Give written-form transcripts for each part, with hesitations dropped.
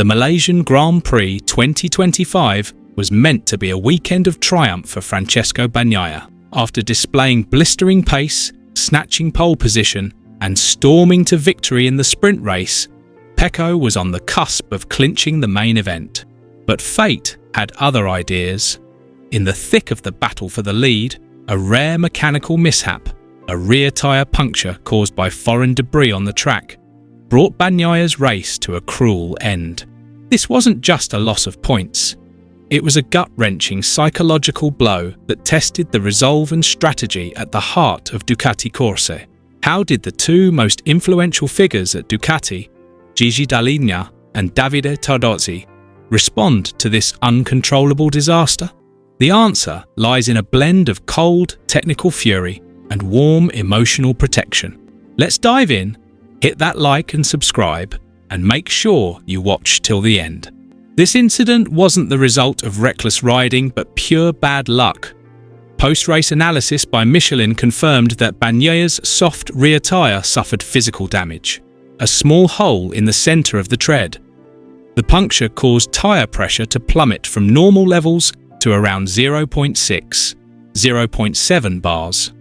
The Malaysian Grand Prix 2025 was meant to be a weekend of triumph for Francesco Bagnaia. After displaying blistering pace, snatching pole position, and storming to victory in the sprint race, Pecco was on the cusp of clinching the main event. But fate had other ideas. In the thick of the battle for the lead, a rare mechanical mishap, a rear tyre puncture caused by foreign debris on the track, brought Bagnaia's race to a cruel end. This wasn't just a loss of points. It was a gut-wrenching psychological blow that tested the resolve and strategy at the heart of Ducati Corse. How did the two most influential figures at Ducati, Gigi Dall'Igna and Davide Tardozzi, respond to this uncontrollable disaster? The answer lies in a blend of cold, technical fury and warm, emotional protection. Let's dive in, hit that like and subscribe, and make sure you watch till the end. This incident wasn't the result of reckless riding, but pure bad luck. Post-race analysis by Michelin confirmed that Bagnaia's soft rear tyre suffered physical damage, a small hole in the centre of the tread. The puncture caused tyre pressure to plummet from normal levels to around 0.6, 0.7 bars.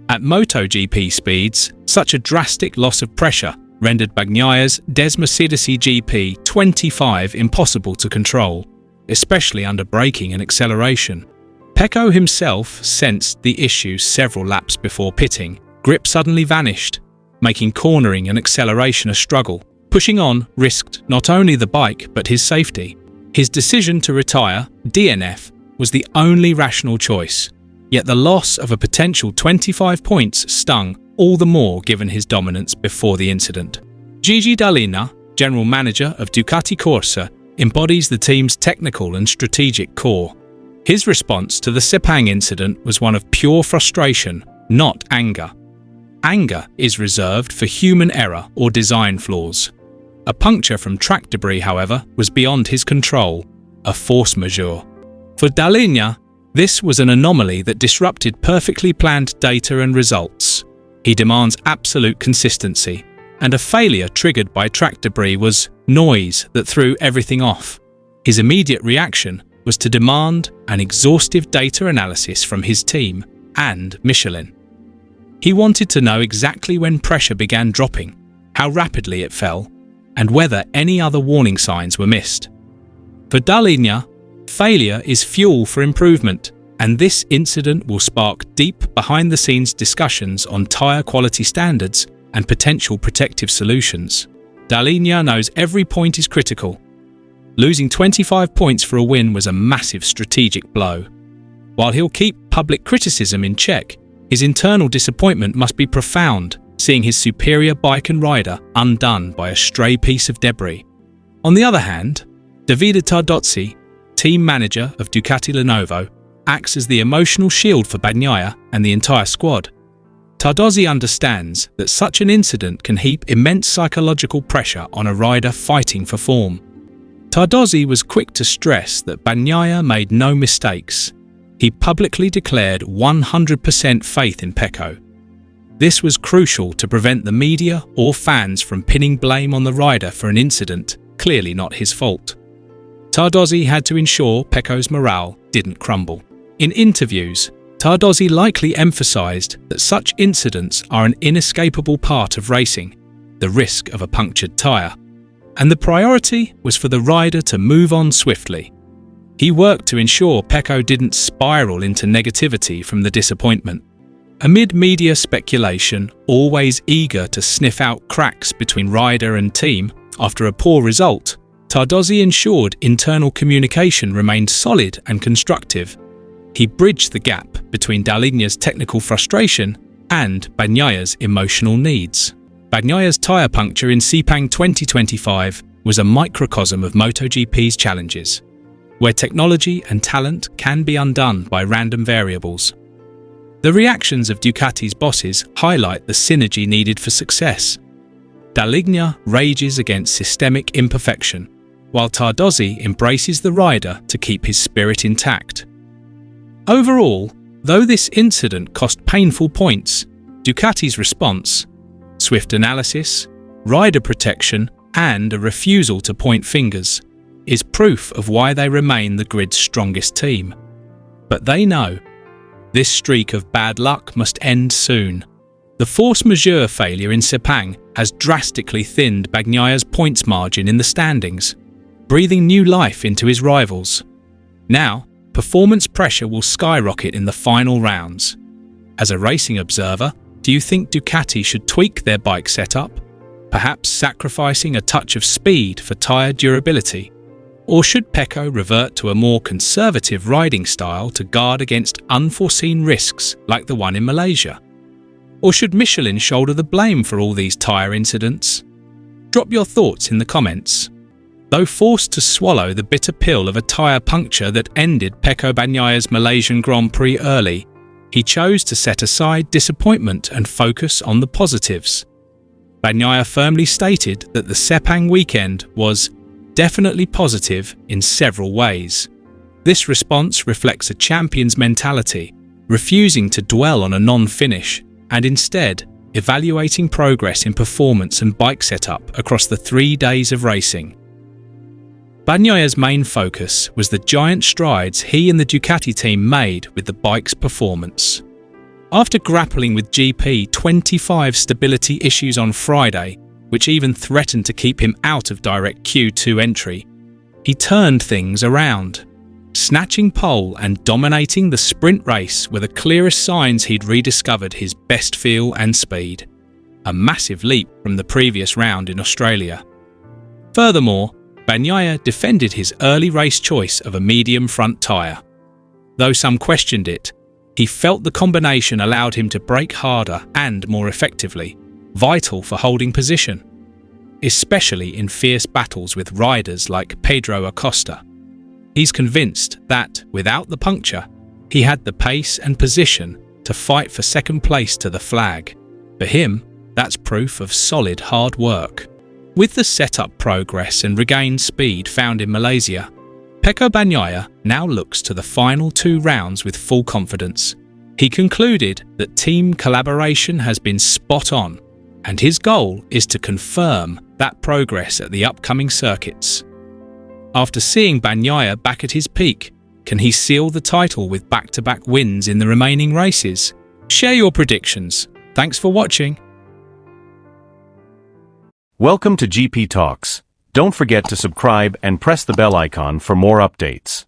At MotoGP speeds, such a drastic loss of pressure rendered Bagnaia's Mercedes GP 25 impossible to control, especially under braking and acceleration. Pecco himself sensed the issue several laps before pitting. Grip suddenly vanished, making cornering and acceleration a struggle. Pushing on risked not only the bike but his safety. His decision to retire, DNF, was the only rational choice, yet the loss of a potential 25 points stung all the more given his dominance before the incident. Gigi Dall'Igna, general manager of Ducati Corse, embodies the team's technical and strategic core. His response to the Sepang incident was one of pure frustration, not anger. Anger is reserved for human error or design flaws. A puncture from track debris, however, was beyond his control, a force majeure. For Dall'Igna, this was an anomaly that disrupted perfectly planned data and results. He demands absolute consistency, and a failure triggered by track debris was noise that threw everything off. His immediate reaction was to demand an exhaustive data analysis from his team and Michelin. He wanted to know exactly when pressure began dropping, how rapidly it fell, and whether any other warning signs were missed. For Dall'Igna, failure is fuel for improvement, and this incident will spark deep behind-the-scenes discussions on tyre quality standards and potential protective solutions. Dall'Igna knows every point is critical. Losing 25 points for a win was a massive strategic blow. While he'll keep public criticism in check, his internal disappointment must be profound, seeing his superior bike and rider undone by a stray piece of debris. On the other hand, Davide Tardozzi, team manager of Ducati Lenovo, acts as the emotional shield for Bagnaia and the entire squad. Tardozzi understands that such an incident can heap immense psychological pressure on a rider fighting for form. Tardozzi was quick to stress that Bagnaia made no mistakes. He publicly declared 100% faith in Pecco. This was crucial to prevent the media or fans from pinning blame on the rider for an incident clearly not his fault. Tardozzi had to ensure Pecco's morale didn't crumble. In interviews, Tardozzi likely emphasized that such incidents are an inescapable part of racing, the risk of a punctured tyre, and the priority was for the rider to move on swiftly. He worked to ensure Pecco didn't spiral into negativity from the disappointment. Amid media speculation, always eager to sniff out cracks between rider and team after a poor result, Tardozzi ensured internal communication remained solid and constructive. He bridged the gap between Dall'Igna's technical frustration and Bagnaia's emotional needs. Bagnaia's tyre puncture in Sepang 2025 was a microcosm of MotoGP's challenges, where technology and talent can be undone by random variables. The reactions of Ducati's bosses highlight the synergy needed for success. Dall'Igna rages against systemic imperfection, while Tardozzi embraces the rider to keep his spirit intact. Overall, though this incident cost painful points, Ducati's response, swift analysis, rider protection, and a refusal to point fingers is proof of why they remain the grid's strongest team. But they know this streak of bad luck must end soon. The force majeure failure in Sepang has drastically thinned Bagnaia's points margin in the standings, breathing new life into his rivals. Now, performance pressure will skyrocket in the final rounds. As a racing observer, do you think Ducati should tweak their bike setup, perhaps sacrificing a touch of speed for tyre durability? Or should Pecco revert to a more conservative riding style to guard against unforeseen risks like the one in Malaysia? Or should Michelin shoulder the blame for all these tyre incidents? Drop your thoughts in the comments. Though forced to swallow the bitter pill of a tyre puncture that ended Pecco Bagnaia's Malaysian Grand Prix early, he chose to set aside disappointment and focus on the positives. Bagnaia firmly stated that the Sepang weekend was definitely positive in several ways. This response reflects a champion's mentality, refusing to dwell on a non-finish and instead evaluating progress in performance and bike setup across the 3 days of racing. Bagnaia's main focus was the giant strides he and the Ducati team made with the bike's performance. After grappling with GP25 stability issues on Friday, which even threatened to keep him out of direct Q2 entry, he turned things around. Snatching pole and dominating the sprint race were the clearest signs he'd rediscovered his best feel and speed, a massive leap from the previous round in Australia. Furthermore, Bagnaia defended his early race choice of a medium front tyre. Though some questioned it, he felt the combination allowed him to brake harder and more effectively, vital for holding position, especially in fierce battles with riders like Pedro Acosta. He's convinced that, without the puncture, he had the pace and position to fight for second place to the flag. For him, that's proof of solid hard work. With the setup progress and regained speed found in Malaysia, Pecco Bagnaia now looks to the final 2 rounds with full confidence. He concluded that team collaboration has been spot on, and his goal is to confirm that progress at the upcoming circuits. After seeing Bagnaia back at his peak, can he seal the title with back-to-back wins in the remaining races? Share your predictions. Thanks for watching. Welcome to GP Talks. Don't forget to subscribe and press the bell icon for more updates.